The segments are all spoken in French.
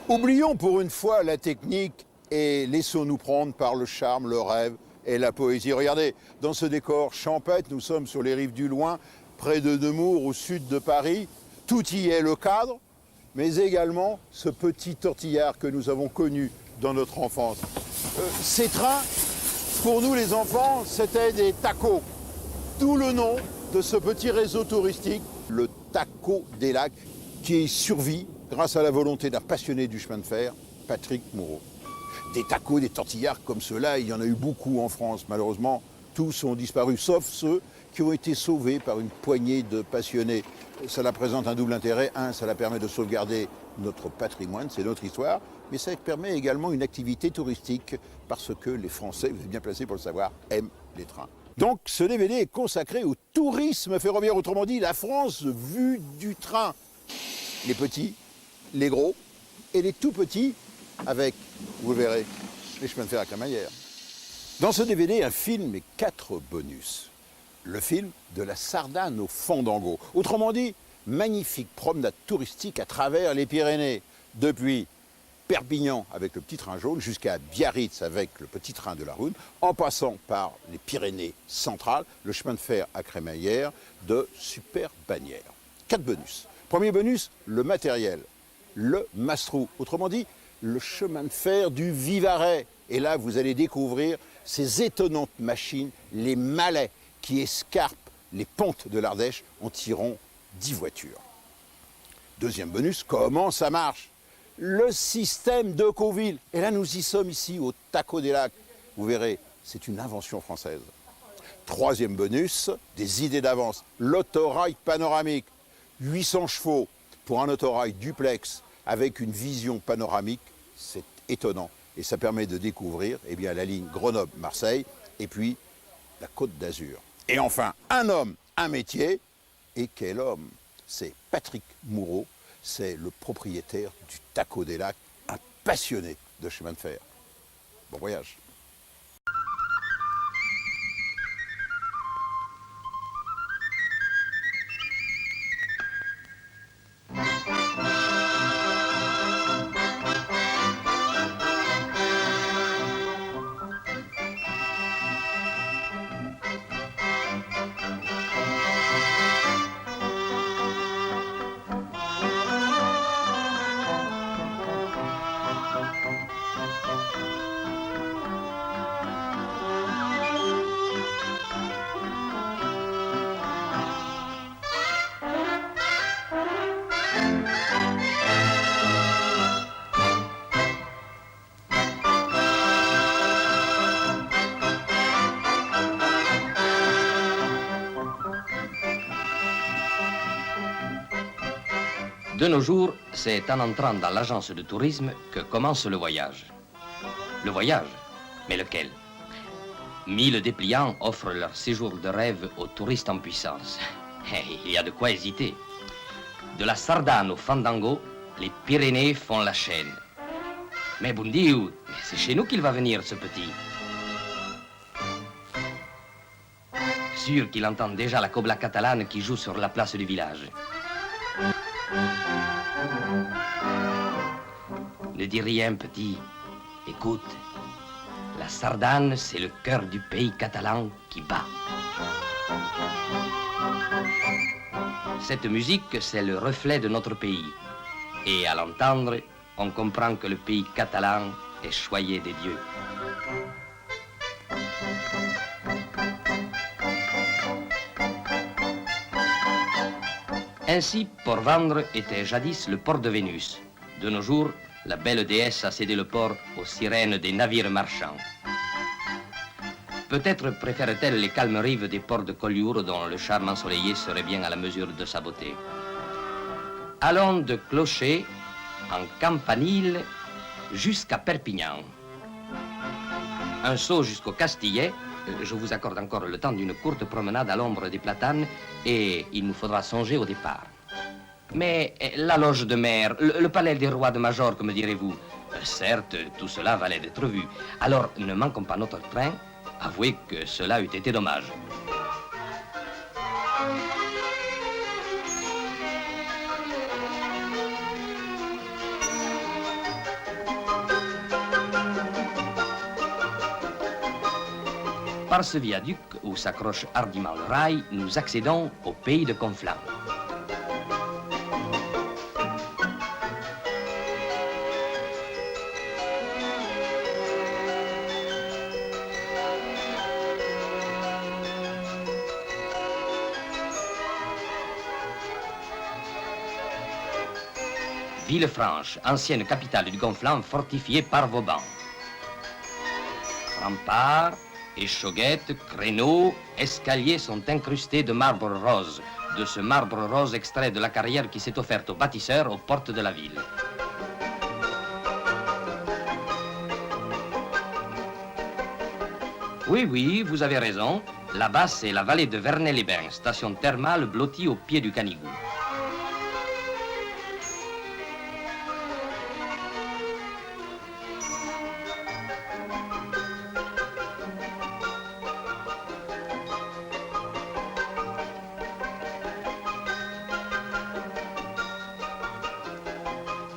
Oublions pour une fois la technique et laissons-nous prendre par le charme, le rêve et la poésie. Regardez, dans ce décor champêtre, nous sommes sur les rives du Loing, près de Nemours, au sud de Paris. Tout y est le cadre, mais également ce petit tortillard que nous avons connu dans notre enfance. Ces trains, pour nous les enfants, c'était des tacos. D'où le nom de ce petit réseau touristique, le Taco des Lacs, qui survit grâce à la volonté d'un passionné du chemin de fer, Patrick Moreau. Des tacos, des tortillards comme ceux-là, il y en a eu beaucoup en France. Malheureusement, tous ont disparu, sauf ceux qui ont été sauvés par une poignée de passionnés. Cela présente un double intérêt. Un, cela permet de sauvegarder notre patrimoine, c'est notre histoire, mais ça permet également une activité touristique parce que les Français, vous êtes bien placés pour le savoir, aiment les trains. Donc ce DVD est consacré au tourisme ferroviaire, autrement dit la France vue du train. Les petits, les gros et les tout petits avec, vous le verrez, les chemins de fer à crémaillère. Dans ce DVD, un film et 4 bonus. Le film de la Sardane au Fandango. Autrement dit, magnifique promenade touristique à travers les Pyrénées. Depuis Perpignan avec le petit train jaune jusqu'à Biarritz avec le petit train de la Rhône, en passant par les Pyrénées centrales, le chemin de fer à crémaillère de Super Bagnères. 4 bonus. Premier bonus, le matériel, le Mastrou. Autrement dit, le chemin de fer du Vivarais. Et là, vous allez découvrir ces étonnantes machines, les malais, qui escarpent les pentes de l'Ardèche en tirant 10 voitures. Deuxième bonus, comment ça marche? Le système de Decauville. Et là, nous y sommes ici, au Taco des Lacs. Vous verrez, c'est une invention française. Troisième bonus, des idées d'avance. L'autorail panoramique. 800 chevaux pour un autorail duplex avec une vision panoramique, c'est étonnant. Et ça permet de découvrir la ligne Grenoble-Marseille et puis la Côte d'Azur. Et enfin, un homme, un métier. Et quel homme? C'est Patrick Moreau, c'est le propriétaire du Taco des Lacs, un passionné de chemin de fer. Bon voyage. De nos jours, c'est en entrant dans l'agence de tourisme que commence le voyage. Le voyage? Mais lequel? 1000 dépliants offrent leur séjour de rêve aux touristes en puissance. Il y a de quoi hésiter. De la Sardane au Fandango, les Pyrénées font la chaîne. Mais Bundiou, c'est chez nous qu'il va venir, ce petit. Sûr qu'il entend déjà la cobla catalane qui joue sur la place du village. Ne dis rien, petit. Écoute, la Sardane, c'est le cœur du pays catalan qui bat. Cette musique, c'est le reflet de notre pays. Et à l'entendre, on comprend que le pays catalan est choyé des dieux. Ainsi, Port-Vendre était jadis le port de Vénus. De nos jours, la belle déesse a cédé le port aux sirènes des navires marchands. Peut-être préfère-t-elle les calmes rives des ports de Collioure dont le charme ensoleillé serait bien à la mesure de sa beauté. Allons de Clocher en Campanile jusqu'à Perpignan. Un saut jusqu'au Castillet. Je vous accorde encore le temps d'une courte promenade à l'ombre des platanes et il nous faudra songer au départ. Mais la loge de mer, le palais des rois de Majorque, me direz-vous? Certes, tout cela valait d'être vu. Alors, ne manquons pas notre train. Avouez que cela eût été dommage. par ce viaduc où s'accroche hardiment le rail, nous accédons au pays de Conflans. Villefranche, ancienne capitale du Conflans fortifiée par Vauban. Remparts, échauguettes, créneaux, escaliers sont incrustés de marbre rose, de ce marbre rose extrait de la carrière qui s'est offerte aux bâtisseurs aux portes de la ville. Oui, vous avez raison. Là-bas, c'est la vallée de Vernay-les-Bains, station thermale blottie au pied du Canigou.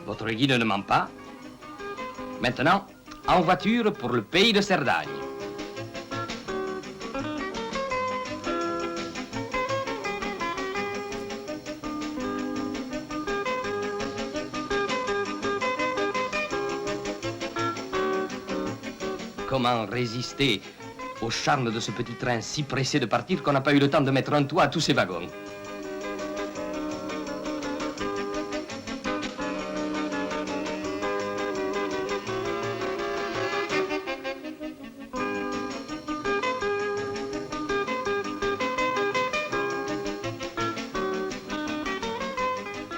Votre guide ne ment pas. Maintenant, en voiture pour le pays de Cerdagne. Comment résister au charme de ce petit train si pressé de partir qu'on n'a pas eu le temps de mettre un toit à tous ces wagons?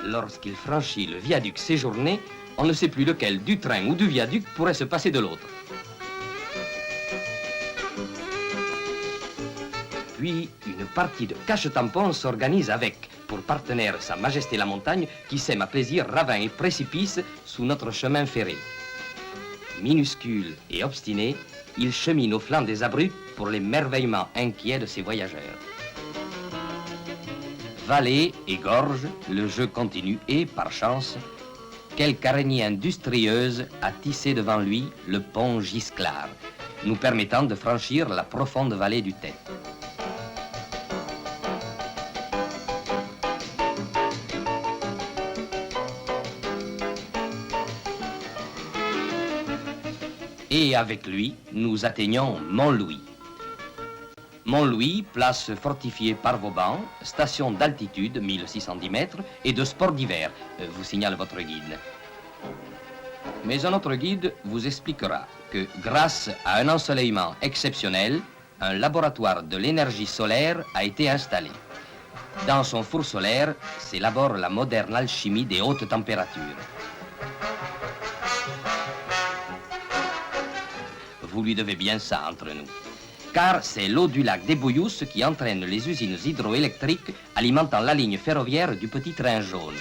Lorsqu'il franchit le viaduc séjourné, on ne sait plus lequel du train ou du viaduc pourrait se passer de l'autre. Puis, une partie de cache-tampon s'organise avec, pour partenaire Sa Majesté la Montagne, qui sème à plaisir ravins et précipices sous notre chemin ferré. Minuscule et obstiné, il chemine au flanc des abrupts pour l'émerveillement inquiet de ses voyageurs. Vallée et gorge, le jeu continue et, par chance, quelque araignée industrieuse a tissé devant lui le pont Gisclar, nous permettant de franchir la profonde vallée du Tête. Et avec lui, nous atteignons Montlouis. Montlouis, place fortifiée par Vauban, station d'altitude, 1610 mètres, et de sport d'hiver, vous signale votre guide. Mais un autre guide vous expliquera que grâce à un ensoleillement exceptionnel, un laboratoire de l'énergie solaire a été installé. Dans son four solaire s'élabore la moderne alchimie des hautes températures. Vous lui devez bien ça entre nous. Car c'est l'eau du lac des Bouillous qui entraîne les usines hydroélectriques alimentant la ligne ferroviaire du petit train jaune.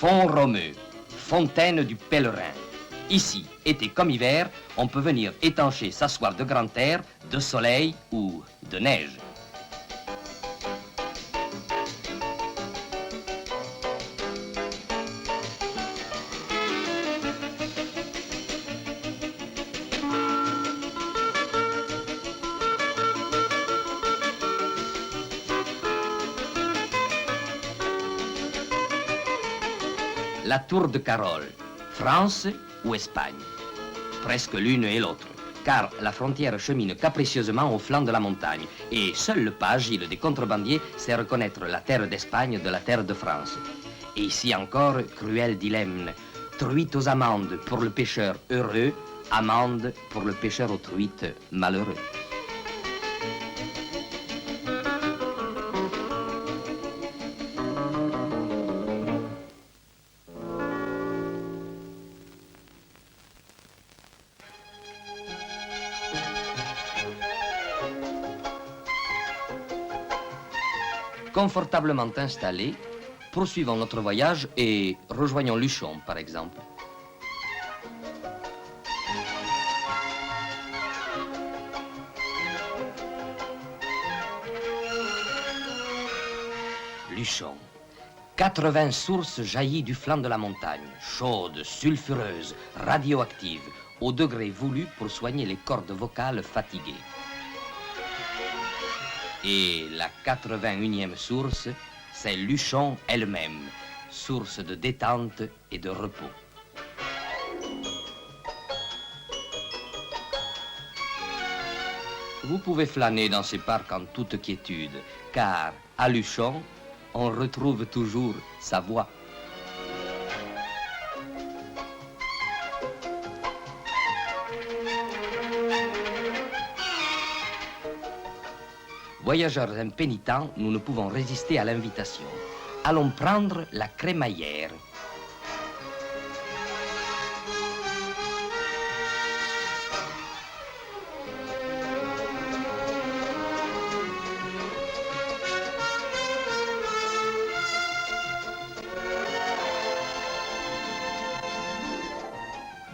Font-Romeu, fontaine du pèlerin. Ici, été comme hiver, on peut venir étancher, s'asseoir de grand air, de soleil ou de neige. La tour de Carol, France ou Espagne? Presque l'une et l'autre, car la frontière chemine capricieusement au flanc de la montagne, et seul le pas agile des contrebandiers sait reconnaître la terre d'Espagne de la terre de France. Et ici encore, cruel dilemme, truite aux amandes pour le pêcheur heureux, amande pour le pêcheur aux truites malheureux. Confortablement installés, poursuivons notre voyage et rejoignons Luchon, par exemple. Luchon. 80 sources jaillies du flanc de la montagne, chaudes, sulfureuses, radioactives, au degré voulu pour soigner les cordes vocales fatiguées. Et la 81e source, c'est Luchon elle-même, source de détente et de repos. Vous pouvez flâner dans ces parcs en toute quiétude, car à Luchon, on retrouve toujours sa voix. Voyageurs impénitents, nous ne pouvons résister à l'invitation. Allons prendre la crémaillère.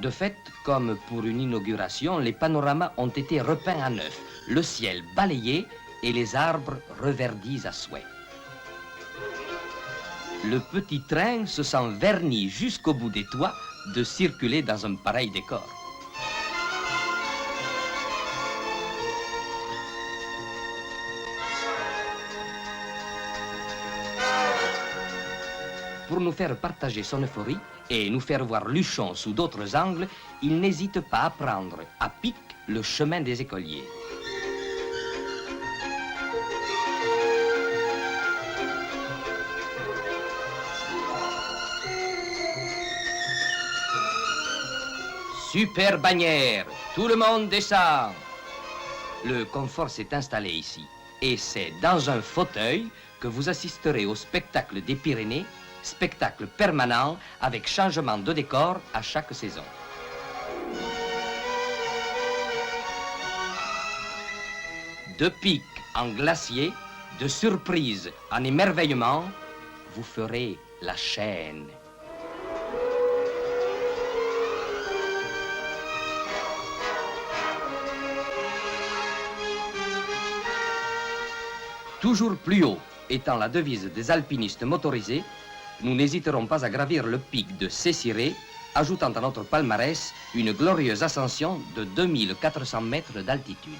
De fait, comme pour une inauguration, les panoramas ont été repeints à neuf, le ciel balayé et les arbres reverdis à souhait. Le petit train se sent verni jusqu'au bout des toits de circuler dans un pareil décor. Pour nous faire partager son euphorie et nous faire voir Luchon sous d'autres angles, il n'hésite pas à prendre à pic le chemin des écoliers. Super bannière, tout le monde descend. Le confort s'est installé ici et c'est dans un fauteuil que vous assisterez au spectacle des Pyrénées, spectacle permanent avec changement de décor à chaque saison. De pic en glacier, de surprise en émerveillement, vous ferez la chaîne. Toujours plus haut, étant la devise des alpinistes motorisés, nous n'hésiterons pas à gravir le pic de Céciré, ajoutant à notre palmarès une glorieuse ascension de 2400 mètres d'altitude.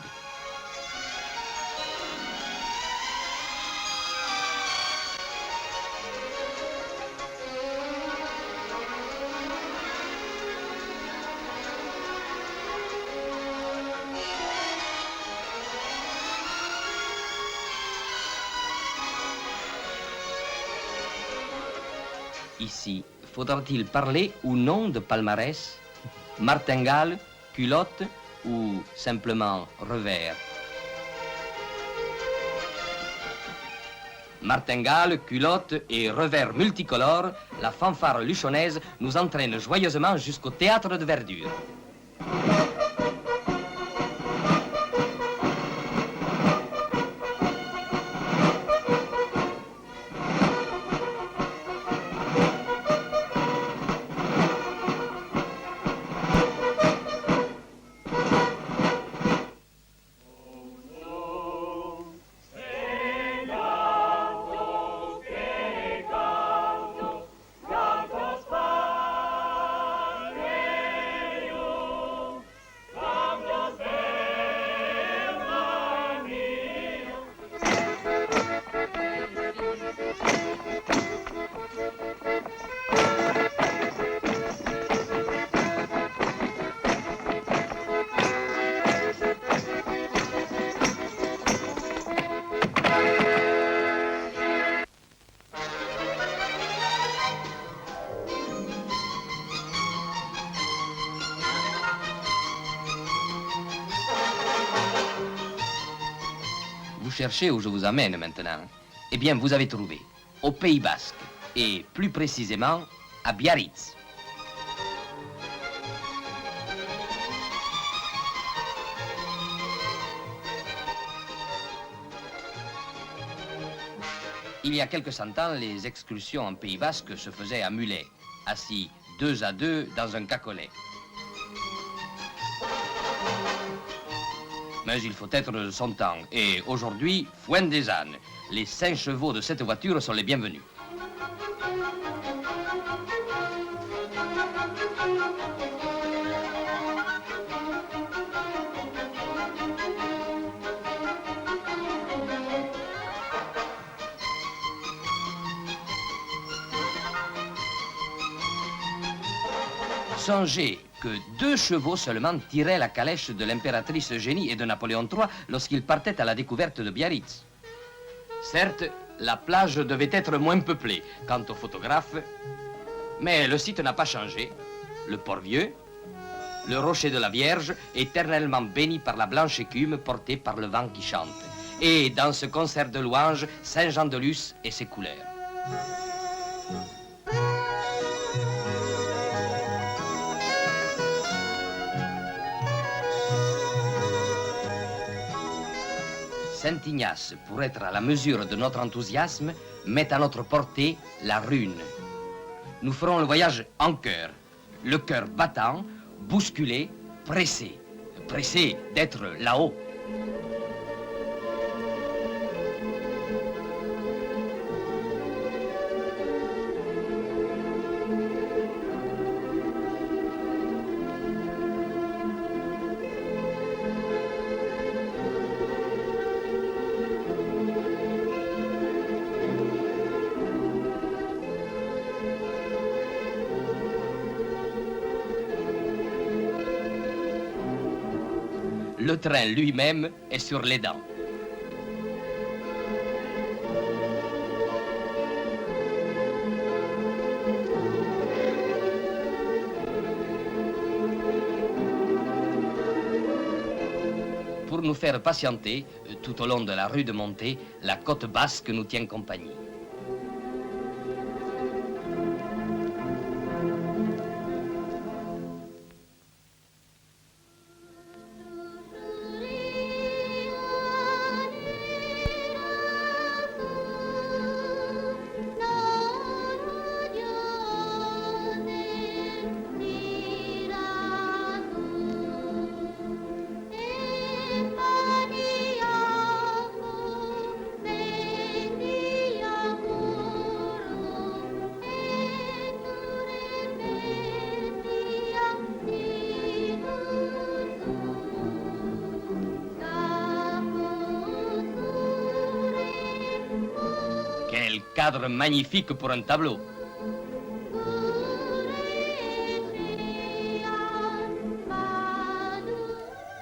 Ici, faudra-t-il parler ou non de palmarès, martingale, culotte ou simplement revers? Martingale, culotte et revers multicolores, la fanfare luchonnaise nous entraîne joyeusement jusqu'au théâtre de verdure. Vous cherchez où je vous amène maintenant? Eh bien, vous avez trouvé, au Pays Basque, et plus précisément à Biarritz. Il y a quelques cent ans, les excursions en Pays Basque se faisaient à mulets, assis 2 à 2 dans un cacolet. Mais il faut être de son temps. Et aujourd'hui, Fuent des Ânes. Les 5 chevaux de cette voiture sont les bienvenus. Songez que 2 chevaux seulement tiraient la calèche de l'impératrice Eugénie et de Napoléon III lorsqu'ils partaient à la découverte de Biarritz. Certes, la plage devait être moins peuplée quant aux photographes, mais le site n'a pas changé. Le Port-Vieux, le rocher de la Vierge, éternellement béni par la blanche écume portée par le vent qui chante. Et dans ce concert de louanges, Saint-Jean-de-Luz et ses couleurs. Saint-Ignace, pour être à la mesure de notre enthousiasme, met à notre portée la Rune. Nous ferons le voyage en chœur, le cœur battant, bousculé, pressé d'être là-haut. Le train lui-même est sur les dents. Pour nous faire patienter, tout au long de la rue de Montée, la côte basque nous tient compagnie. Quel cadre magnifique pour un tableau!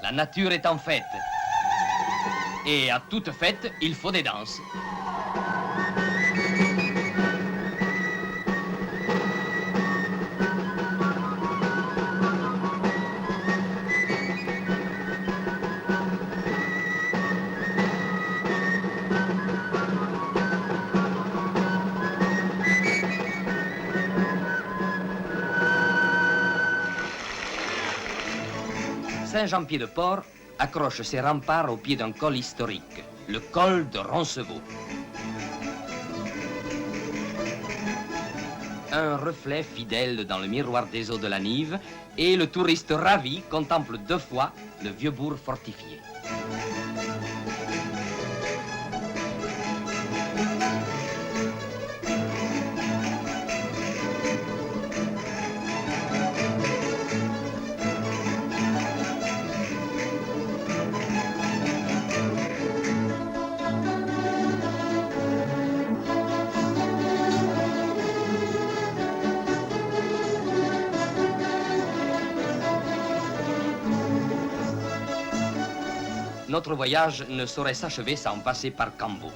La nature est en fête. Et à toute fête, il faut des danses. Saint-Jean-Pied-de-Port accroche ses remparts au pied d'un col historique, le col de Roncevaux. Un reflet fidèle dans le miroir des eaux de la Nive, et le touriste ravi contemple 2 fois le vieux bourg fortifié. Notre voyage ne saurait s'achever sans passer par Cambo.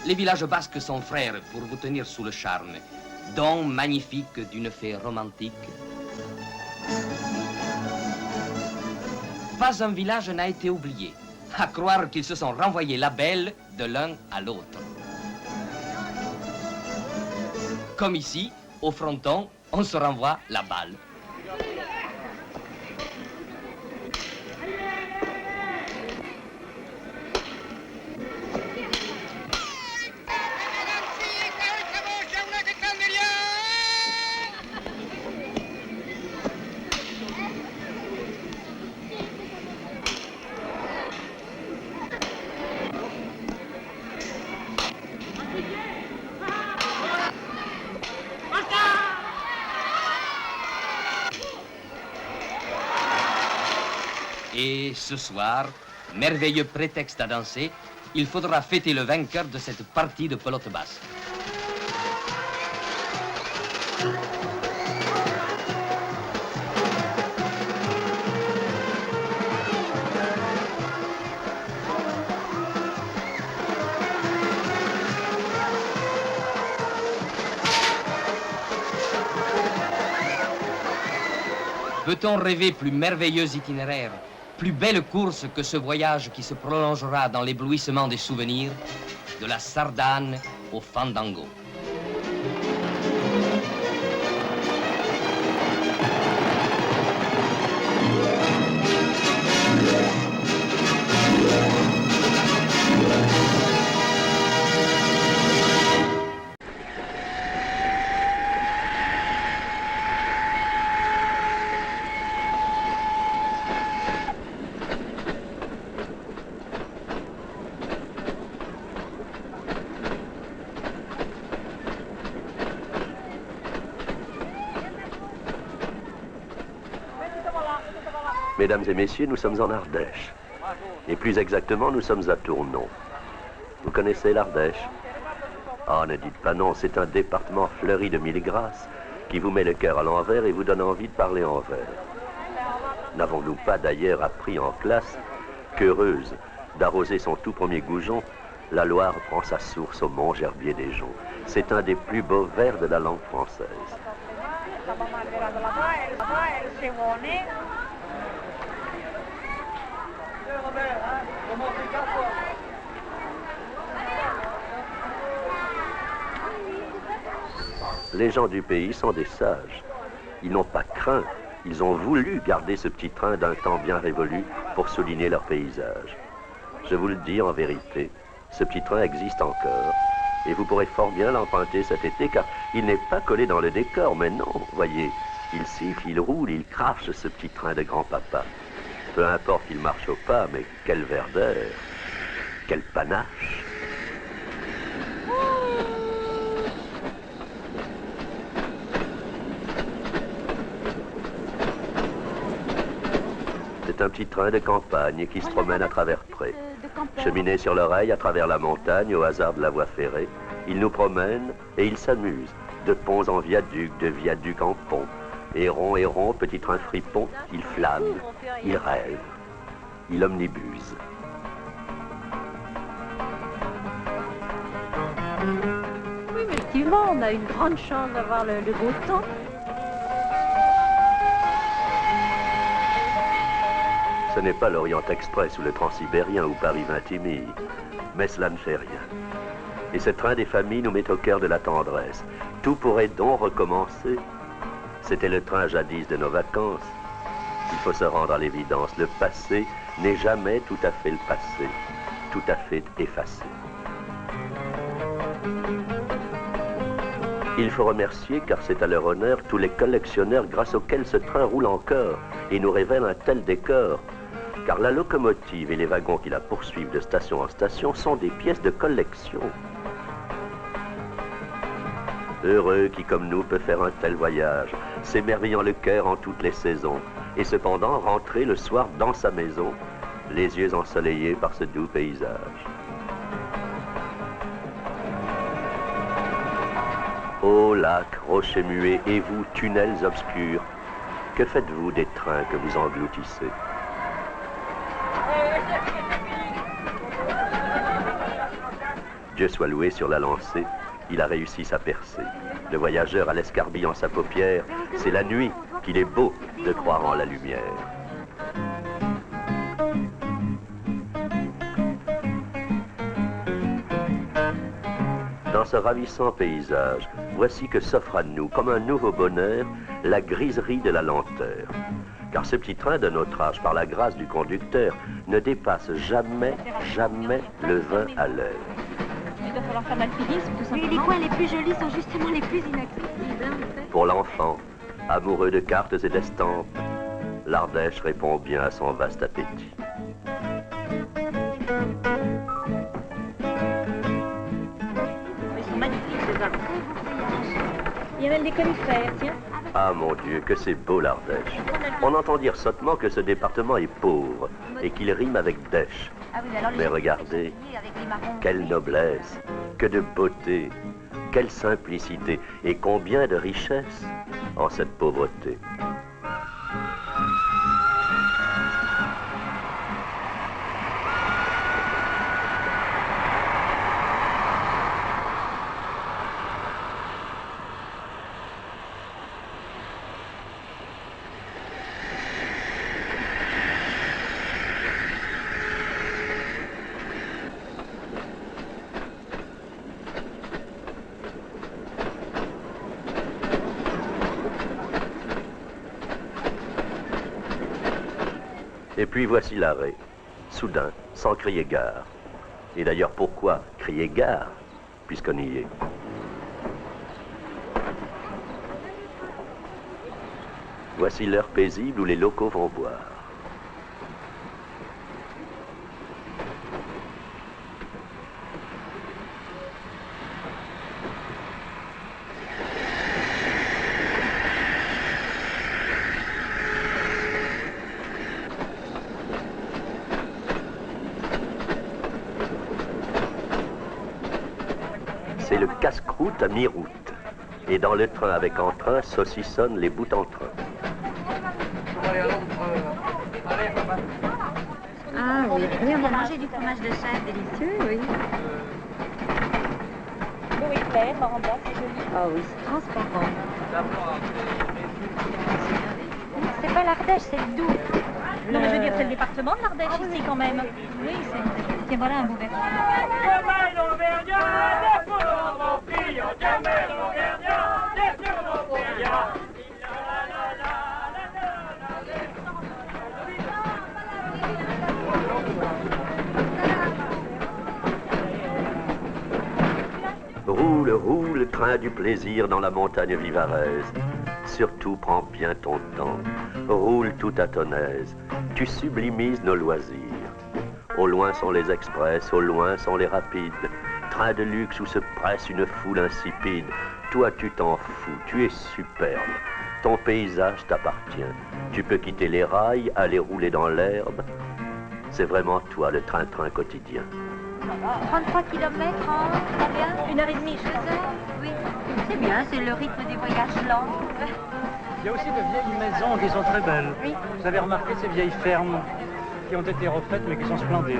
Les villages basques sont frères pour vous tenir sous le charme, don magnifique d'une fée romantique. Pas un village n'a été oublié, à croire qu'ils se sont renvoyés la belle de l'un à l'autre. Comme ici, au fronton, on se renvoie la balle. Et ce soir, merveilleux prétexte à danser, il faudra fêter le vainqueur de cette partie de pelote basse. Peut-on rêver plus merveilleux itinéraire, plus belle course que ce voyage qui se prolongera dans l'éblouissement des souvenirs, de la Sardane au Fandango? Mesdames et messieurs, nous sommes en Ardèche. Et plus exactement, nous sommes à Tournon. Vous connaissez l'Ardèche? Ah, ne dites pas non, c'est un département fleuri de mille grâces qui vous met le cœur à l'envers et vous donne envie de parler en vers. N'avons-nous pas d'ailleurs appris en classe qu'heureuse d'arroser son tout premier goujon, la Loire prend sa source au mont Gerbier des Joncs. C'est un des plus beaux vers de la langue française. Les gens du pays sont des sages. Ils n'ont pas craint, ils ont voulu garder ce petit train d'un temps bien révolu pour souligner leur paysage. Je vous le dis en vérité, ce petit train existe encore et vous pourrez fort bien l'emprunter cet été car il n'est pas collé dans le décor, mais non, voyez, il siffle, il roule, il crache ce petit train de grand-papa. Peu importe qu'il marche au pas, mais quelle verdeur, quel panache. C'est un petit train de campagne qui se promène à travers prés. Cheminée sur l'oreille à travers la montagne au hasard de la voie ferrée, il nous promène et il s'amuse, de ponts en viaduc, de viaduc en pont. Héron, héron, petit train fripon, il flâne, il rêve, il omnibuse. Oui, mais effectivement, on a une grande chance d'avoir le beau temps. Ce n'est pas l'Orient Express ou le Transsibérien ou Paris-Vintimille, mais cela ne fait rien. Et ce train des familles nous met au cœur de la tendresse. Tout pourrait donc recommencer. C'était le train jadis de nos vacances. Il faut se rendre à l'évidence, le passé n'est jamais tout à fait le passé, tout à fait effacé. Il faut remercier, car c'est à leur honneur, tous les collectionneurs grâce auxquels ce train roule encore et nous révèle un tel décor. Car la locomotive et les wagons qui la poursuivent de station en station sont des pièces de collection. Heureux qui, comme nous, peut faire un tel voyage, s'émerveillant le cœur en toutes les saisons, et cependant rentrer le soir dans sa maison, les yeux ensoleillés par ce doux paysage. Ô lacs, rochers muets, et vous, tunnels obscurs, que faites-vous des trains que vous engloutissez? Dieu soit loué sur la lancée, il a réussi sa percée. Le voyageur a l'escarbille en sa paupière, c'est la nuit qu'il est beau de croire en la lumière. Dans ce ravissant paysage, voici que s'offre à nous, comme un nouveau bonheur, la griserie de la lenteur. Car ce petit train de notre âge, par la grâce du conducteur, ne dépasse jamais, jamais le 20 à l'heure. Il va falloir faire de l'alpinisme, tout simplement. Et les coins les plus jolis sont justement les plus inaccessibles. Pour l'enfant, amoureux de cartes et d'estampes, l'Ardèche répond bien à son vaste appétit. Ils sont magnifiques, ces arbres. Il y a même des conifères, tiens. Ah mon Dieu, que c'est beau l'Ardèche. On entend dire sottement que ce département est pauvre et qu'il rime avec dèche. Mais regardez, quelle noblesse, que de beauté, quelle simplicité et combien de richesse en cette pauvreté. Et puis voici l'arrêt, soudain, sans crier gare. Et d'ailleurs, pourquoi crier gare, puisqu'on y est? Voici l'heure paisible où les locaux vont boire. C'est le casse-croûte à mi-route. Et dans le train avec entrain saucissonnent les bouts en train. Ah oui, on a mangé du fromage de chèvre délicieux, oui. Oui, clair, en bas, c'est joli. Ah oui, c'est transparent. C'est pas l'Ardèche, c'est le Doubs. Non, mais je veux dire, c'est le département de l'Ardèche ici quand même. Oui, c'est... Tiens, voilà un beau verre. Roule, roule, train du plaisir dans la montagne vivaraise. Surtout, prends bien ton temps. Roule tout à ton aise. Tu sublimises nos loisirs. Au loin sont les express, au loin sont les rapides. Train de luxe où se presse une foule insipide. Toi, tu t'en fous, tu es superbe. Ton paysage t'appartient. Tu peux quitter les rails, aller rouler dans l'herbe. C'est vraiment toi, le train-train quotidien. 33 km en combien? 1h30, 2 heures? Oui. C'est bien, c'est le rythme des voyages lents. Il y a aussi de vieilles maisons qui sont très belles. Oui. Vous avez remarqué ces vieilles fermes qui ont été refaites mais qui sont splendides.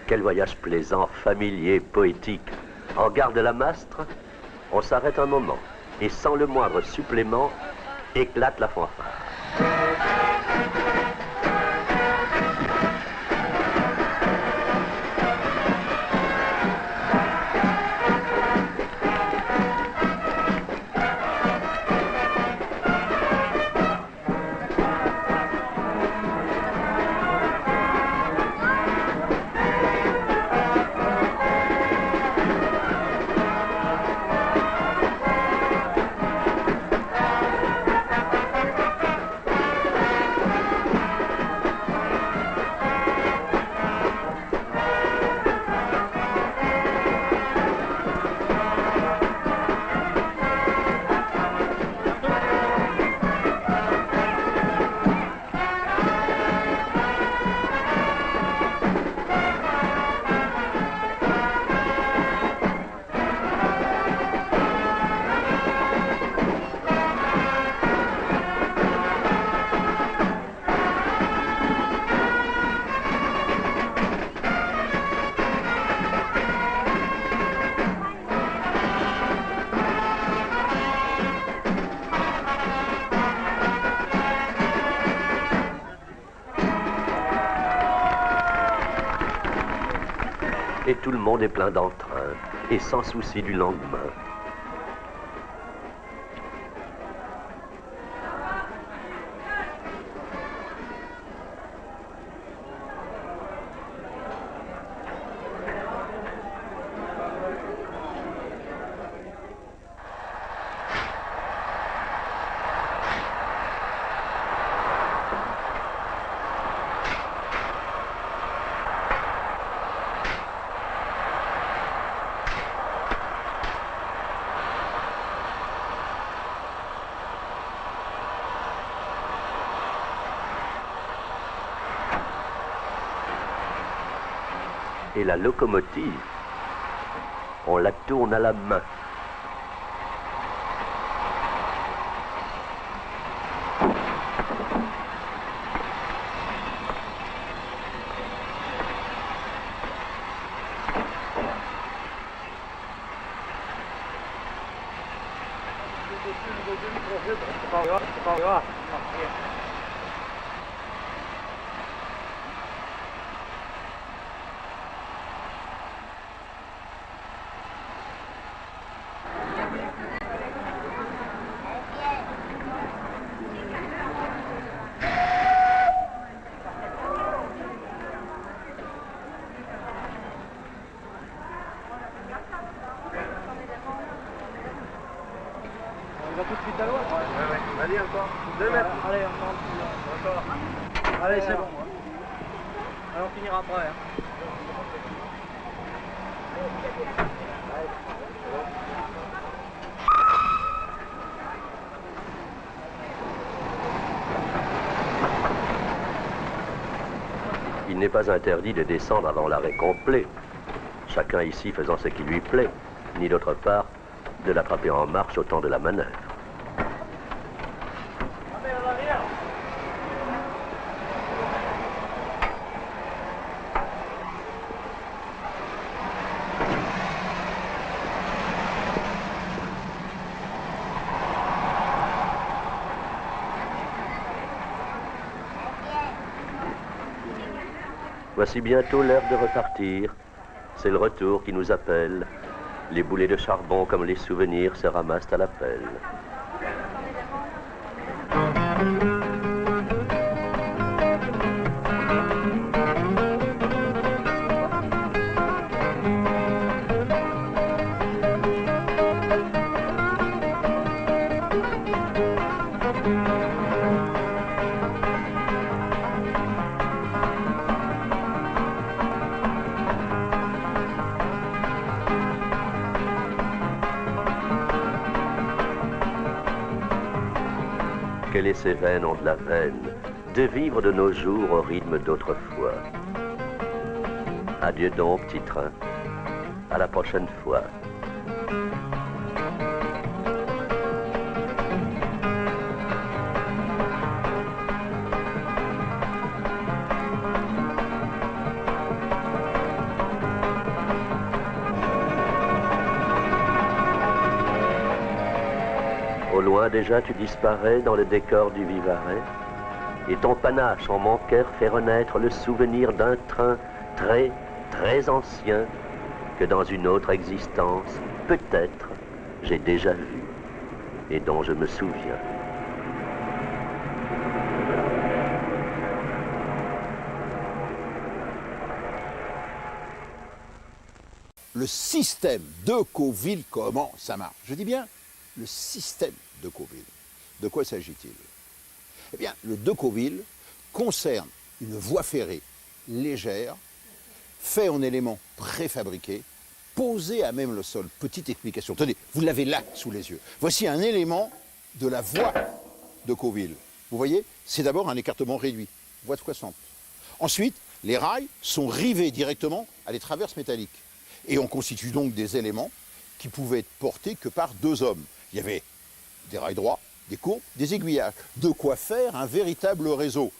Quel voyage plaisant, familier, poétique. En gare de la Mastre, on s'arrête un moment et sans le moindre supplément, éclate la fanfare. tout le monde est plein d'entrain et sans souci du lendemain. Et la locomotive, on la tourne à la main. On va tout de suite à l'eau. Ouais. Allez, encore 2 mètres. Allez, encore. Allez, c'est bon. Allez, on finira après. Hein. Il n'est pas interdit de descendre avant l'arrêt complet, chacun ici faisant ce qui lui plaît, ni d'autre part de l'attraper en marche au temps de la manœuvre. Voici bientôt l'heure de repartir. C'est le retour qui nous appelle. Les boulets de charbon comme les souvenirs se ramassent à la pelle. Que les Cévennes ont de la peine de vivre de nos jours au rythme d'autrefois. Adieu donc, petit train. À la prochaine fois. Au loin déjà tu disparais dans le décor du Vivarais, et ton panache en mon cœur fait renaître le souvenir d'un train très, très ancien que dans une autre existence, peut-être, j'ai déjà vu et dont je me souviens. Le système de Decauville, comment ça marche? Je dis bien le système de Decauville. De quoi s'agit-il? Eh bien, le Decauville concerne une voie ferrée légère, faite en éléments préfabriqués, posée à même le sol. Petite explication. Tenez, vous l'avez là sous les yeux. Voici un élément de la voie de Decauville. Vous voyez, c'est d'abord un écartement réduit, voie de 60. Ensuite, les rails sont rivés directement à des traverses métalliques. Et on constitue donc des éléments qui pouvaient être portés que par 2 hommes. Il y avait des rails droits, des courbes, des aiguillages. De quoi faire un véritable réseau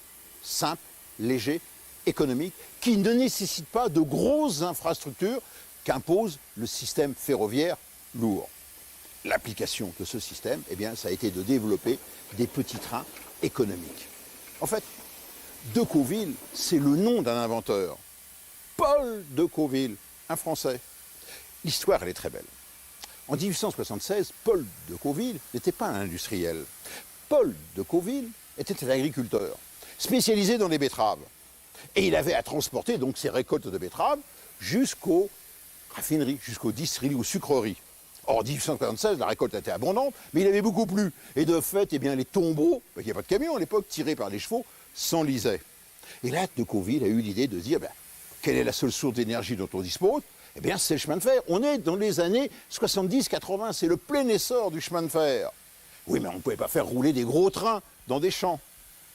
simple, léger, économique, qui ne nécessite pas de grosses infrastructures qu'impose le système ferroviaire lourd. L'application de ce système, eh bien, ça a été de développer des petits trains économiques. En fait, Decauville, c'est le nom d'un inventeur. Paul Decauville, un Français. L'histoire, elle est très belle. En 1876, Paul de Cauville n'était pas un industriel. Paul de Cauville était un agriculteur, spécialisé dans les betteraves. Et il avait à transporter donc ses récoltes de betteraves jusqu'aux raffineries, jusqu'aux distilleries, aux sucreries. Or, en 1876, la récolte était abondante, mais il avait beaucoup plu. Et de fait, eh bien, les tombeaux, il n'y avait pas de camion à l'époque, tirés par les chevaux, s'enlisaient. Et là, de Cauville a eu l'idée de dire, quelle est la seule source d'énergie dont on dispose? Eh bien, c'est le chemin de fer. On est dans les années 70-80, c'est le plein essor du chemin de fer. Oui, mais on ne pouvait pas faire rouler des gros trains dans des champs.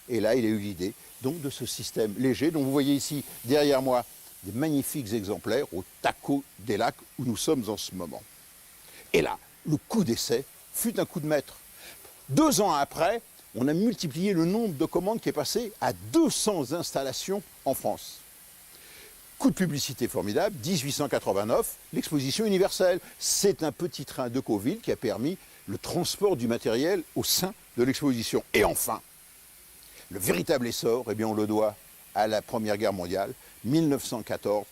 Et là, il a eu l'idée donc de ce système léger, dont vous voyez ici, derrière moi, des magnifiques exemplaires au Taco des Lacs, où nous sommes en ce moment. Et là, le coup d'essai fut un coup de maître. 2 ans après, on a multiplié le nombre de commandes qui est passé à 200 installations en France. Coup de publicité formidable, 1889, l'exposition universelle. C'est un petit train de Cauville qui a permis le transport du matériel au sein de l'exposition. Et enfin, le véritable essor, eh bien, on le doit à la Première Guerre mondiale, 1914,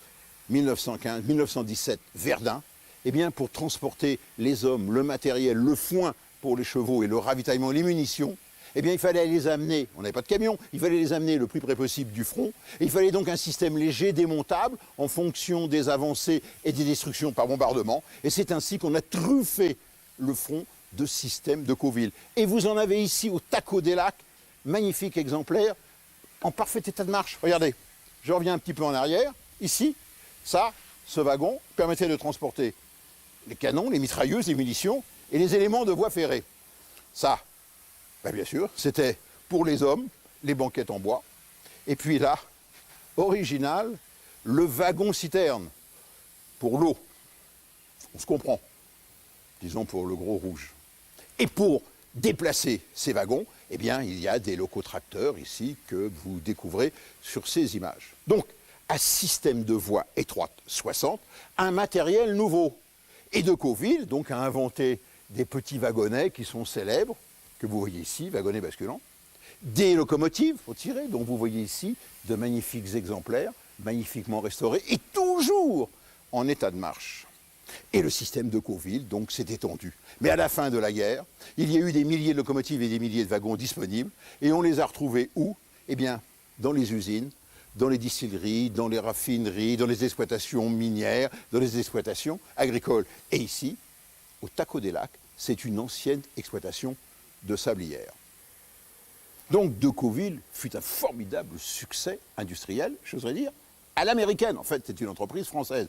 1915, 1917, Verdun, eh bien, pour transporter les hommes, le matériel, le foin pour les chevaux et le ravitaillement, les munitions, eh bien, il fallait les amener, on n'avait pas de camion, il fallait les amener le plus près possible du front, et il fallait donc un système léger, démontable, en fonction des avancées et des destructions par bombardement, et c'est ainsi qu'on a truffé le front de systèmes de Cauville. Et vous en avez ici au Taco des Lacs, magnifique exemplaire, en parfait état de marche. Regardez, je reviens un petit peu en arrière, ici, ça, ce wagon permettait de transporter les canons, les mitrailleuses, les munitions et les éléments de voie ferrée. Ça, bien sûr, c'était pour les hommes, les banquettes en bois. Et puis là, original, le wagon-citerne pour l'eau. On se comprend, disons pour le gros rouge. Et pour déplacer ces wagons, eh bien, il y a des locotracteurs ici que vous découvrez sur ces images. Donc, un système de voie étroite 60, un matériel nouveau. Et de Cauville, donc, a inventé des petits wagonnets qui sont célèbres, que vous voyez ici, wagonnets basculants, des locomotives au tirer, dont vous voyez ici de magnifiques exemplaires, magnifiquement restaurés, et toujours en état de marche. Et le système de Cauville, donc, s'est étendu. Mais à la fin de la guerre, il y a eu des milliers de locomotives et des milliers de wagons disponibles, et on les a retrouvés où? Eh bien, dans les usines, dans les distilleries, dans les raffineries, dans les exploitations minières, dans les exploitations agricoles. Et ici, au Taco des Lacs, c'est une ancienne exploitation de sablières. Donc, de Cauville fut un formidable succès industriel, j'oserais dire, à l'américaine. En fait, c'est une entreprise française.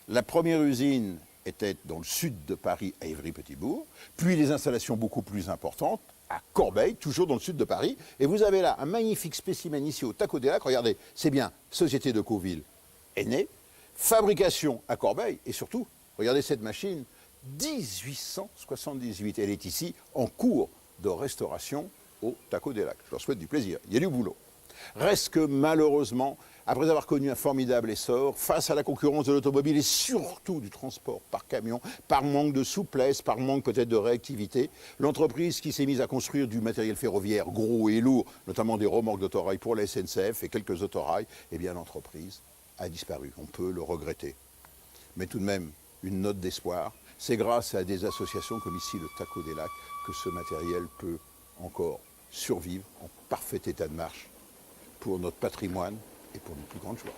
La première usine était dans le sud de Paris, à Évry-Petit-Bourg, puis les installations beaucoup plus importantes, à Corbeil, toujours dans le sud de Paris. Et vous avez là un magnifique spécimen ici au Taco des Lacs. Regardez, c'est bien, Société de Cauville est née, fabrication à Corbeil, et surtout, regardez cette machine, 1878. Elle est ici en cours de restauration au Taco des Lacs. Je leur souhaite du plaisir, il y a du boulot. Reste que malheureusement, après avoir connu un formidable essor, face à la concurrence de l'automobile et surtout du transport par camion, par manque de souplesse, par manque peut-être de réactivité, l'entreprise qui s'est mise à construire du matériel ferroviaire gros et lourd, notamment des remorques d'autorail pour la SNCF et quelques autorails, eh bien l'entreprise a disparu. On peut le regretter. Mais tout de même, une note d'espoir. C'est grâce à des associations comme ici le Taco des Lacs que ce matériel peut encore survivre en parfait état de marche pour notre patrimoine et pour nos plus grandes joies.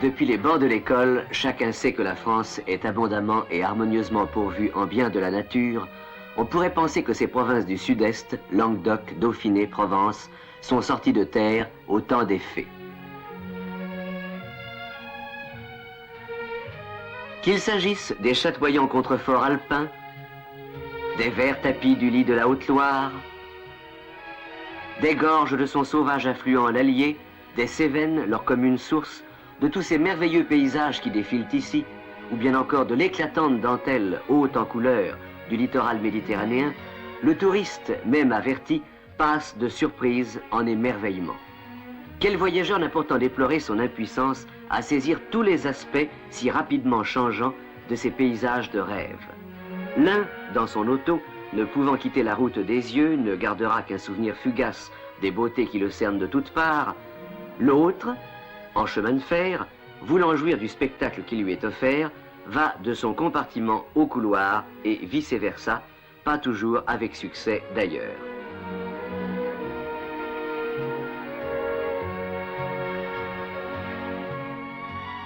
Depuis les bancs de l'école, chacun sait que la France est abondamment et harmonieusement pourvue en biens de la nature. On pourrait penser que ces provinces du sud-est, Languedoc, Dauphiné, Provence, sont sorties de terre au temps des fées. Qu'il s'agisse des chatoyants contreforts alpins, des verts tapis du lit de la Haute-Loire, des gorges de son sauvage affluent l'Allier, des Cévennes, leur commune source, de tous ces merveilleux paysages qui défilent ici, ou bien encore de l'éclatante dentelle haute en couleur du littoral méditerranéen, le touriste, même averti, passe de surprise en émerveillement. Quel voyageur n'a pourtant déploré son impuissance à saisir tous les aspects si rapidement changeants de ces paysages de rêve? L'un, dans son auto, ne pouvant quitter la route des yeux, ne gardera qu'un souvenir fugace des beautés qui le cernent de toutes parts. L'autre, en chemin de fer, voulant jouir du spectacle qui lui est offert, va de son compartiment au couloir et vice-versa, pas toujours avec succès d'ailleurs.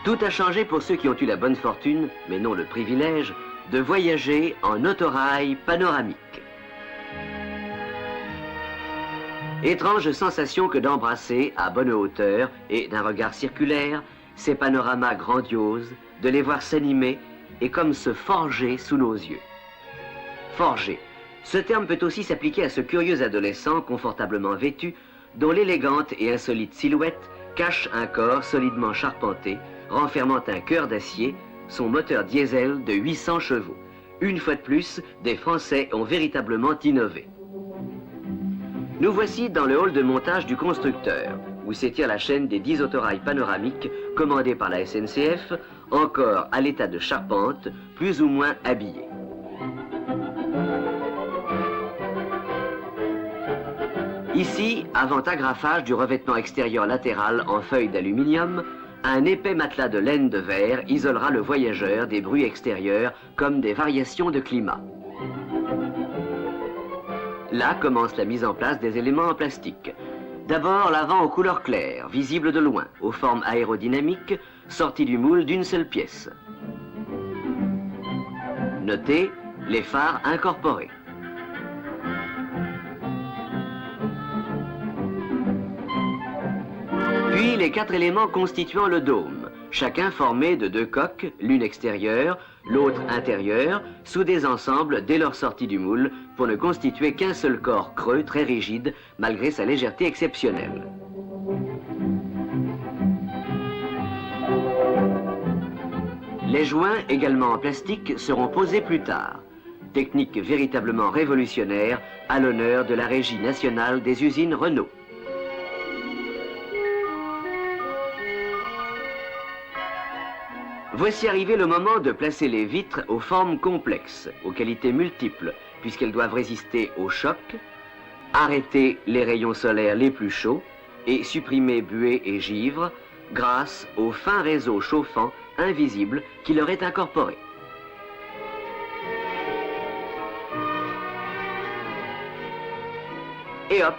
Tout a changé pour ceux qui ont eu la bonne fortune, mais non le privilège, de voyager en autorail panoramique. Étrange sensation que d'embrasser à bonne hauteur et d'un regard circulaire ces panoramas grandioses, de les voir s'animer et comme se forger sous nos yeux. Forger. Ce terme peut aussi s'appliquer à ce curieux adolescent confortablement vêtu, dont l'élégante et insolite silhouette cache un corps solidement charpenté, renfermant un cœur d'acier, son moteur diesel de 800 chevaux. Une fois de plus, des Français ont véritablement innové. Nous voici dans le hall de montage du constructeur, où s'étire la chaîne des 10 autorails panoramiques commandés par la SNCF, encore à l'état de charpente, plus ou moins habillés. Ici, avant agrafage du revêtement extérieur latéral en feuilles d'aluminium, un épais matelas de laine de verre isolera le voyageur des bruits extérieurs comme des variations de climat. Là commence la mise en place des éléments en plastique. D'abord l'avant aux couleurs claires, visible de loin, aux formes aérodynamiques, sorties du moule d'une seule pièce. Notez les phares incorporés. Puis les 4 éléments constituant le dôme, chacun formé de 2 coques, l'une extérieure, l'autre intérieure, soudés ensemble dès leur sortie du moule pour ne constituer qu'un seul corps creux très rigide malgré sa légèreté exceptionnelle. Les joints, également en plastique, seront posés plus tard. Technique véritablement révolutionnaire à l'honneur de la Régie nationale des usines Renault. Voici arrivé le moment de placer les vitres aux formes complexes, aux qualités multiples, puisqu'elles doivent résister au choc, arrêter les rayons solaires les plus chauds et supprimer buée et givre grâce au fin réseau chauffant invisible qui leur est incorporé. Et hop,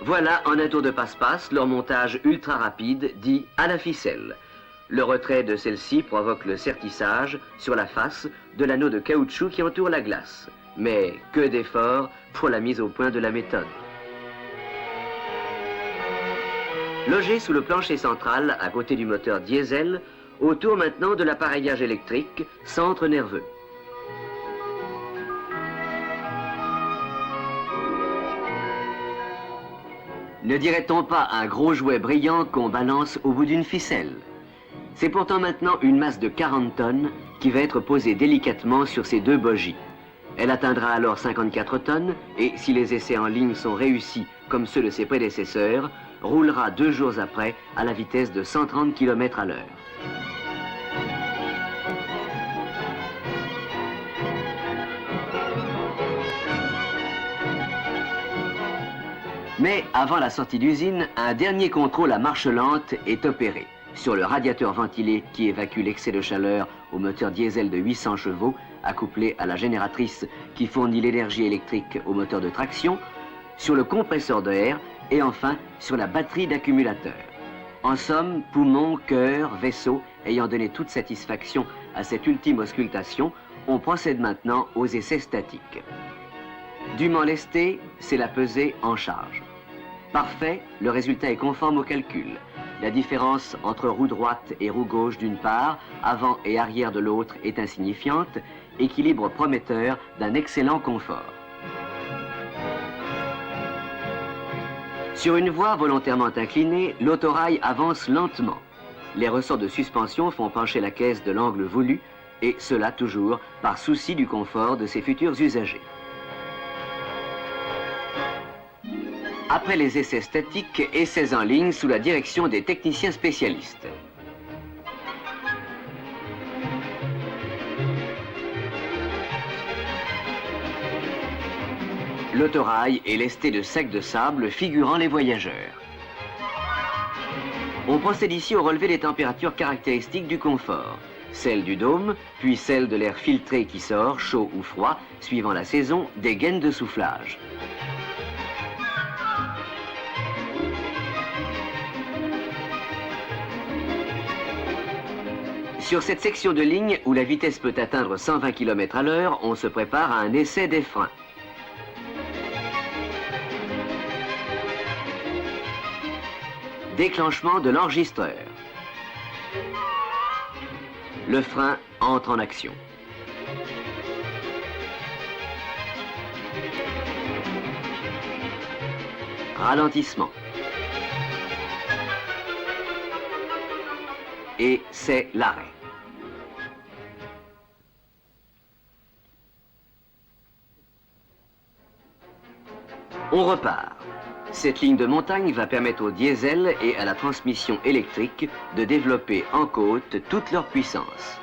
voilà en un tour de passe-passe leur montage ultra rapide dit à la ficelle. Le retrait de celle-ci provoque le sertissage sur la face de l'anneau de caoutchouc qui entoure la glace. Mais que d'efforts pour la mise au point de la méthode. Logé sous le plancher central, à côté du moteur diesel, autour maintenant de l'appareillage électrique, centre nerveux. Ne dirait-on pas un gros jouet brillant qu'on balance au bout d'une ficelle? C'est pourtant maintenant une masse de 40 tonnes qui va être posée délicatement sur ces 2 bogies. Elle atteindra alors 54 tonnes et, si les essais en ligne sont réussis comme ceux de ses prédécesseurs, roulera 2 jours après à la vitesse de 130 km/h. Mais avant la sortie d'usine, un dernier contrôle à marche lente est opéré. Sur le radiateur ventilé qui évacue l'excès de chaleur au moteur diesel de 800 chevaux, accouplé à la génératrice qui fournit l'énergie électrique au moteur de traction, sur le compresseur d'air et enfin sur la batterie d'accumulateur. En somme, poumons, cœur, vaisseau, ayant donné toute satisfaction à cette ultime auscultation, on procède maintenant aux essais statiques. Dûment lesté, c'est la pesée en charge. Parfait, le résultat est conforme au calcul. La différence entre roue droite et roue gauche d'une part, avant et arrière de l'autre est insignifiante, équilibre prometteur d'un excellent confort. Sur une voie volontairement inclinée, l'autorail avance lentement. Les ressorts de suspension font pencher la caisse de l'angle voulu, et cela toujours par souci du confort de ses futurs usagers. Après les essais statiques, essais en ligne sous la direction des techniciens spécialistes. L'autorail est lesté de sacs de sable figurant les voyageurs. On procède ici au relevé des températures caractéristiques du confort. Celle du dôme, puis celle de l'air filtré qui sort, chaud ou froid, suivant la saison, des gaines de soufflage. Sur cette section de ligne où la vitesse peut atteindre 120 km à l'heure, on se prépare à un essai des freins. Déclenchement de l'enregistreur. Le frein entre en action. Ralentissement. Et c'est l'arrêt. On repart. Cette ligne de montagne va permettre au diesel et à la transmission électrique de développer en côte toute leur puissance.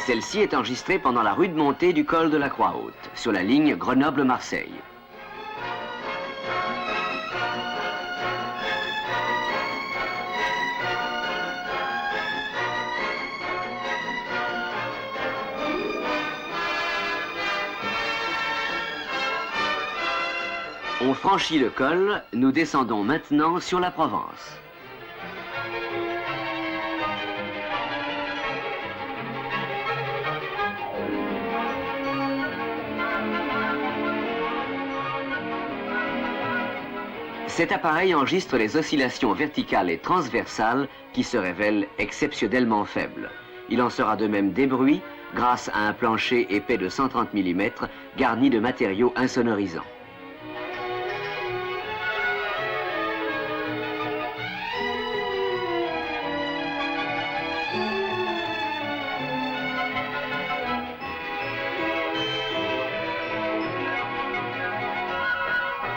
Celle-ci est enregistrée pendant la rude montée du col de la Croix-Haute, sur la ligne Grenoble-Marseille. On franchit le col, nous descendons maintenant sur la Provence. Cet appareil enregistre les oscillations verticales et transversales qui se révèlent exceptionnellement faibles. Il en sera de même des bruits grâce à un plancher épais de 130 mm garni de matériaux insonorisants.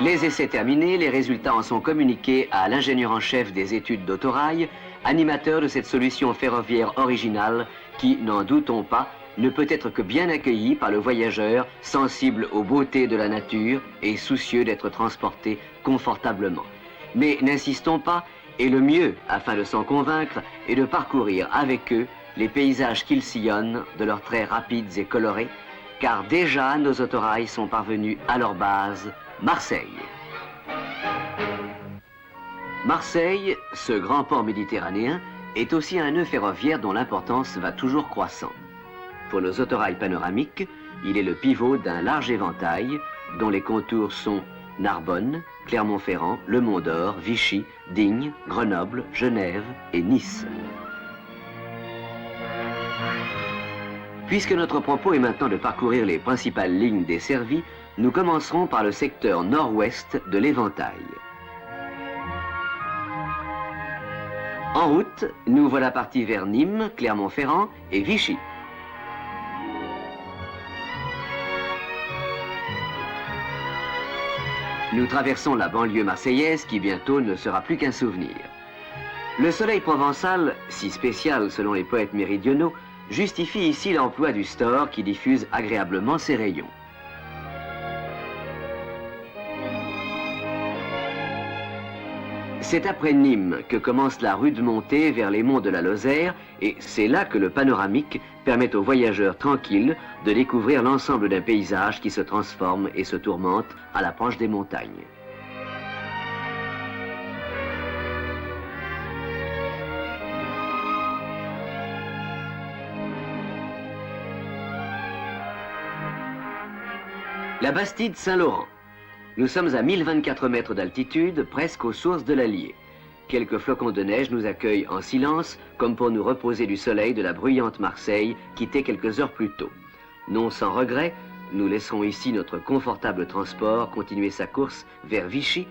Les essais terminés, les résultats en sont communiqués à l'ingénieur en chef des études d'autorail, animateur de cette solution ferroviaire originale qui, n'en doutons pas, ne peut être que bien accueillie par le voyageur sensible aux beautés de la nature et soucieux d'être transporté confortablement. Mais n'insistons pas, et le mieux, afin de s'en convaincre, est de parcourir avec eux les paysages qu'ils sillonnent de leurs traits rapides et colorés, car déjà nos autorails sont parvenus à leur base, Marseille. Marseille, ce grand port méditerranéen, est aussi un nœud ferroviaire dont l'importance va toujours croissant. Pour nos autorails panoramiques, il est le pivot d'un large éventail dont les contours sont Narbonne, Clermont-Ferrand, Le Mont-d'Or, Vichy, Digne, Grenoble, Genève et Nice. Puisque notre propos est maintenant de parcourir les principales lignes desservies, nous commencerons par le secteur nord-ouest de l'éventail. En route, nous voilà partis vers Nîmes, Clermont-Ferrand et Vichy. Nous traversons la banlieue marseillaise qui bientôt ne sera plus qu'un souvenir. Le soleil provençal, si spécial selon les poètes méridionaux, justifie ici l'emploi du store qui diffuse agréablement ses rayons. C'est après Nîmes que commence la rude montée vers les monts de la Lozère et c'est là que le panoramique permet aux voyageurs tranquilles de découvrir l'ensemble d'un paysage qui se transforme et se tourmente à l'approche des montagnes. La Bastide Saint-Laurent. Nous sommes à 1024 mètres d'altitude, presque aux sources de l'Allier. Quelques flocons de neige nous accueillent en silence, comme pour nous reposer du soleil de la bruyante Marseille, quittée quelques heures plus tôt. Non sans regret, nous laisserons ici notre confortable transport continuer sa course vers Vichy,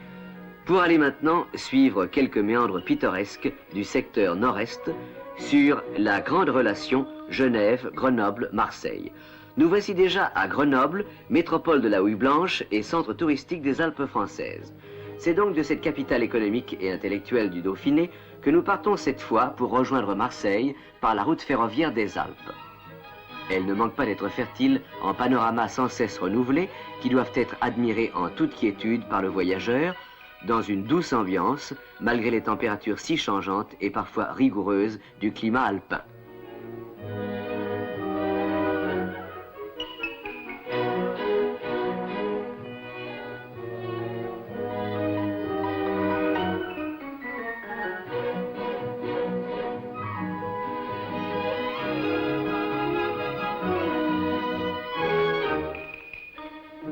pour aller maintenant suivre quelques méandres pittoresques du secteur nord-est sur la grande relation Genève-Grenoble-Marseille. Nous voici déjà à Grenoble, métropole de la houille blanche et centre touristique des Alpes françaises. C'est donc de cette capitale économique et intellectuelle du Dauphiné que nous partons cette fois pour rejoindre Marseille par la route ferroviaire des Alpes. Elle ne manque pas d'être fertile en panoramas sans cesse renouvelés qui doivent être admirés en toute quiétude par le voyageur, dans une douce ambiance, malgré les températures si changeantes et parfois rigoureuses du climat alpin.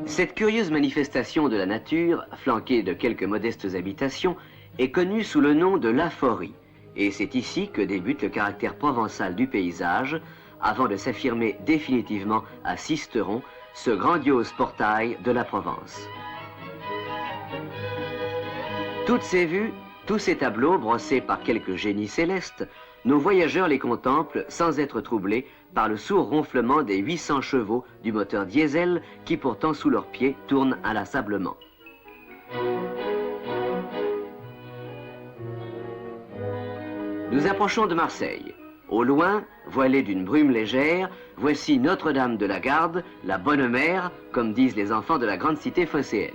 Cette curieuse manifestation de la nature, flanquée de quelques modestes habitations, est connue sous le nom de l'aphorie. Et c'est ici que débute le caractère provençal du paysage, avant de s'affirmer définitivement à Sisteron, ce grandiose portail de la Provence. Toutes ces vues, tous ces tableaux brossés par quelques génies célestes, nos voyageurs les contemplent sans être troublés par le sourd ronflement des 800 chevaux du moteur diesel qui pourtant sous leurs pieds tourne inlassablement. Nous approchons de Marseille. Au loin, voilée d'une brume légère, voici Notre-Dame de la Garde, la bonne mère, comme disent les enfants de la grande cité phocéenne.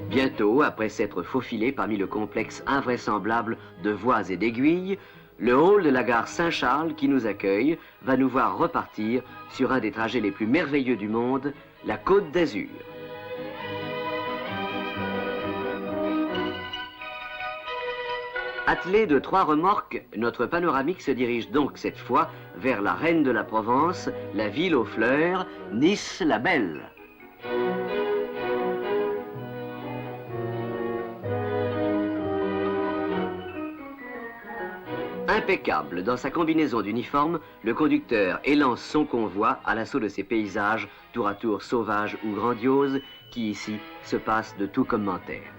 Bientôt, après s'être faufilé parmi le complexe invraisemblable de voies et d'aiguilles, le hall de la gare Saint-Charles qui nous accueille va nous voir repartir sur un des trajets les plus merveilleux du monde, la Côte d'Azur. Attelé de 3 remorques, notre panoramique se dirige donc cette fois vers la reine de la Provence, la ville aux fleurs, Nice la Belle. Impeccable dans sa combinaison d'uniforme, le conducteur élance son convoi à l'assaut de ces paysages tour à tour sauvages ou grandioses qui ici se passent de tout commentaire.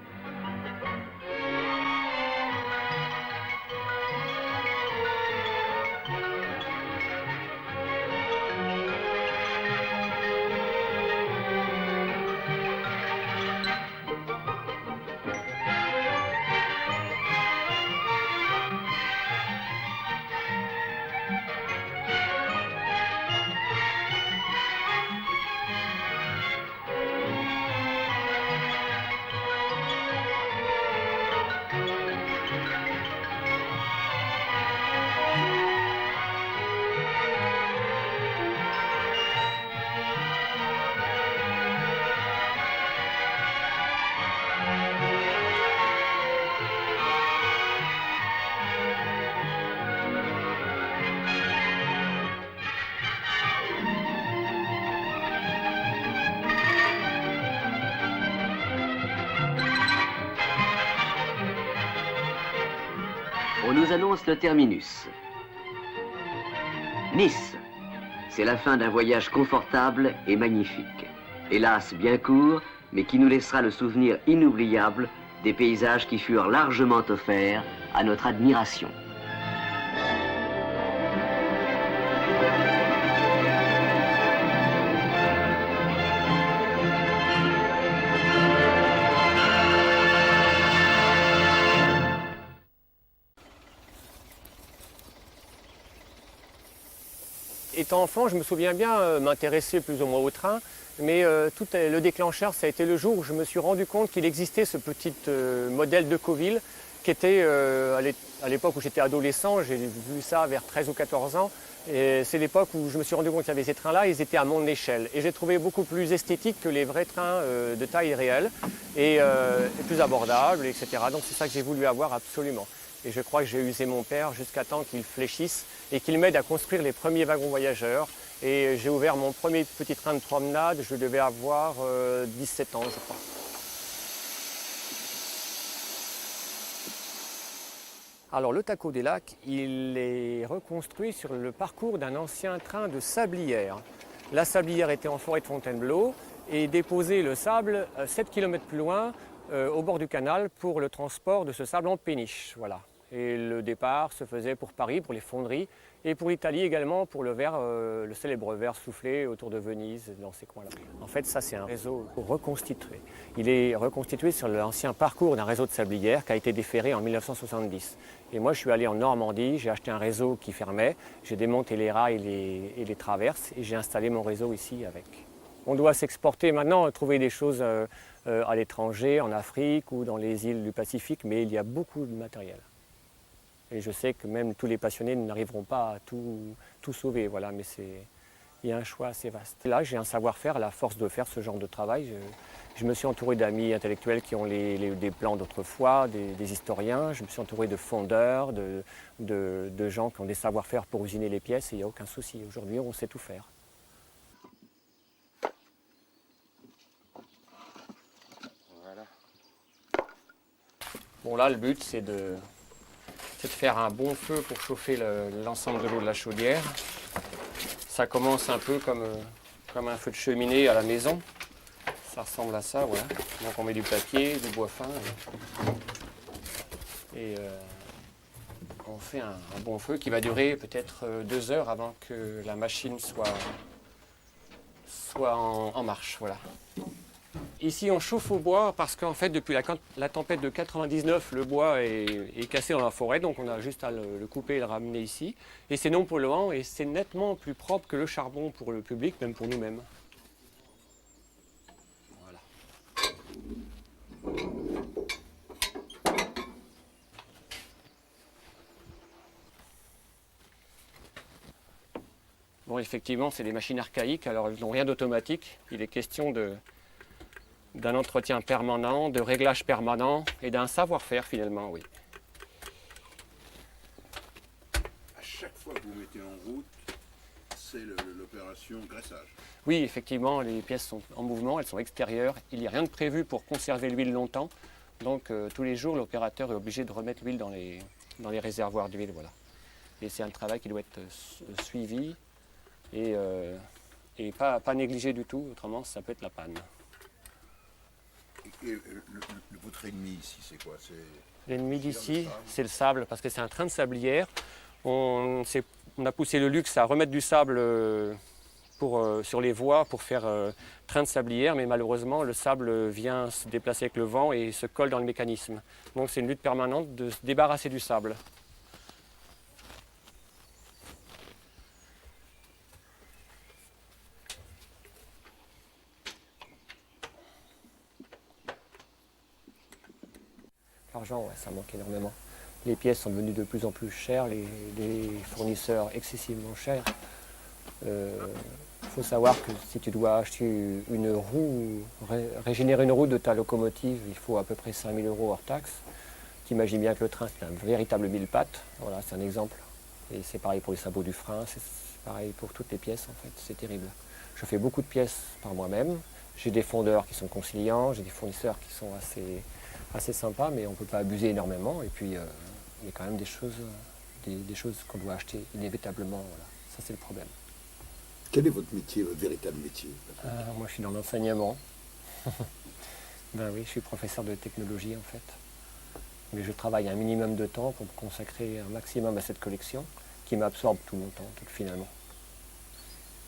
On nous annonce le terminus. Nice. C'est la fin d'un voyage confortable et magnifique. Hélas bien court, mais qui nous laissera le souvenir inoubliable des paysages qui furent largement offerts à notre admiration. étant enfant, je me souviens bien m'intéresser plus ou moins au train, mais tout le déclencheur, ça a été le jour où je me suis rendu compte qu'il existait ce petit modèle de Decauville qui était, à l'époque où j'étais adolescent, j'ai vu ça vers 13 ou 14 ans, et c'est l'époque où je me suis rendu compte qu'il y avait ces trains-là, ils étaient à mon échelle. Et j'ai trouvé beaucoup plus esthétique que les vrais trains de taille réelle, et plus abordables, etc. Donc c'est ça que j'ai voulu avoir absolument. Et je crois que j'ai usé mon père jusqu'à temps qu'il fléchisse et qu'il m'aide à construire les premiers wagons voyageurs. Et j'ai ouvert mon premier petit train de promenade, je devais avoir 17 ans, je crois. Alors le Taco des Lacs, il est reconstruit sur le parcours d'un ancien train de sablière. La sablière était en forêt de Fontainebleau et déposait le sable 7 km plus loin au bord du canal pour le transport de ce sable en péniche. Voilà. Et le départ se faisait pour Paris, pour les fonderies, et pour l'Italie également, pour le verre, le célèbre verre soufflé autour de Venise, dans ces coins-là. En fait, ça c'est un réseau reconstitué. Il est reconstitué sur l'ancien parcours d'un réseau de sablières qui a été déferré en 1970. Et moi, je suis allé en Normandie, j'ai acheté un réseau qui fermait, j'ai démonté les rails et les traverses, et j'ai installé mon réseau ici avec. On doit s'exporter maintenant, trouver des choses à l'étranger, en Afrique ou dans les îles du Pacifique, mais il y a beaucoup de matériel. Et je sais que même tous les passionnés n'arriveront pas à tout sauver, voilà, mais il y a un choix assez vaste. Là, j'ai un savoir-faire à la force de faire ce genre de travail. Je me suis entouré d'amis intellectuels qui ont des plans d'autrefois, des historiens. Je me suis entouré de fondeurs, de gens qui ont des savoir-faire pour usiner les pièces, et il n'y a aucun souci. Aujourd'hui, on sait tout faire. Voilà. Bon, là, le but, c'est de faire un bon feu pour chauffer l'ensemble de l'eau de la chaudière. Ça commence un peu comme un feu de cheminée à la maison. Ça ressemble à ça, voilà. Donc on met du papier, du bois fin. Et on fait un bon feu qui va durer peut-être 2 heures avant que la machine soit en marche, voilà. Ici, on chauffe au bois parce qu'en fait, depuis la tempête de 99, le bois est cassé dans la forêt, donc on a juste à le couper et le ramener ici. Et c'est non polluant et c'est nettement plus propre que le charbon pour le public, même pour nous-mêmes. Voilà. Bon, effectivement, c'est des machines archaïques, alors elles n'ont rien d'automatique. Il est question d'un entretien permanent, de réglage permanent et d'un savoir-faire finalement, oui. À chaque fois que vous mettez en route, c'est l'opération graissage. Oui, effectivement, les pièces sont en mouvement, elles sont extérieures. Il n'y a rien de prévu pour conserver l'huile longtemps. Donc tous les jours, l'opérateur est obligé de remettre l'huile dans les réservoirs d'huile. Voilà. Et c'est un travail qui doit être suivi et pas négligé du tout, autrement ça peut être la panne. Et votre ennemi ici, c'est quoi? L'ennemi d'ici, c'est le sable, parce que c'est un train de sablière. On a poussé le luxe à remettre du sable sur les voies pour faire train de sablière, mais malheureusement, le sable vient se déplacer avec le vent et se colle dans le mécanisme. Donc c'est une lutte permanente de se débarrasser du sable. L'argent, ouais, ça manque énormément. Les pièces sont devenues de plus en plus chères, les fournisseurs excessivement chers. Il faut savoir que si tu dois acheter une roue, régénérer une roue de ta locomotive, il faut à peu près 5 000 € hors taxe. Tu imagines bien que le train, c'est un véritable mille-pattes. Voilà, c'est un exemple. Et c'est pareil pour les sabots du frein, c'est pareil pour toutes les pièces en fait, c'est terrible. Je fais beaucoup de pièces par moi-même. J'ai des fondeurs qui sont conciliants, j'ai des fournisseurs qui sont assez sympa, mais on ne peut pas abuser énormément. Et puis, il y a quand même des choses qu'on doit acheter inévitablement. Voilà. Ça, c'est le problème. Quel est votre métier, votre véritable métier? Moi, je suis dans l'enseignement. Ben oui, je suis professeur de technologie, en fait. Mais je travaille un minimum de temps pour consacrer un maximum à cette collection, qui m'absorbe tout mon temps, tout finalement.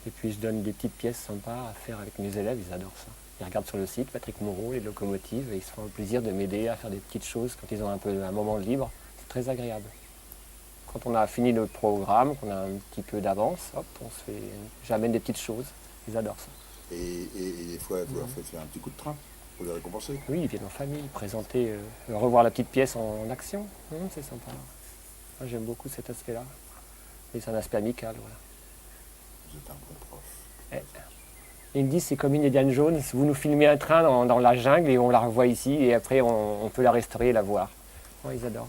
Et puis, je donne des petites pièces sympas à faire avec mes élèves, ils adorent ça. Ils regardent sur le site, Patrick Moreau, les locomotives, et ils se font le plaisir de m'aider à faire des petites choses quand ils ont un moment libre. C'est très agréable. Quand on a fini le programme, qu'on a un petit peu d'avance, hop, j'amène des petites choses. Ils adorent ça. Et des fois, vous leur faites faire un petit coup de train pour les récompenser. Oui, ils viennent en famille, présenter, revoir la petite pièce en action. C'est sympa. Moi, j'aime beaucoup cet aspect-là. Et c'est un aspect amical. Voilà. Vous êtes un bon prof. Ils me disent c'est comme une Indiana Jones, vous nous filmez un train dans la jungle et on la revoit ici et après on peut la restaurer et la voir. Ils adorent.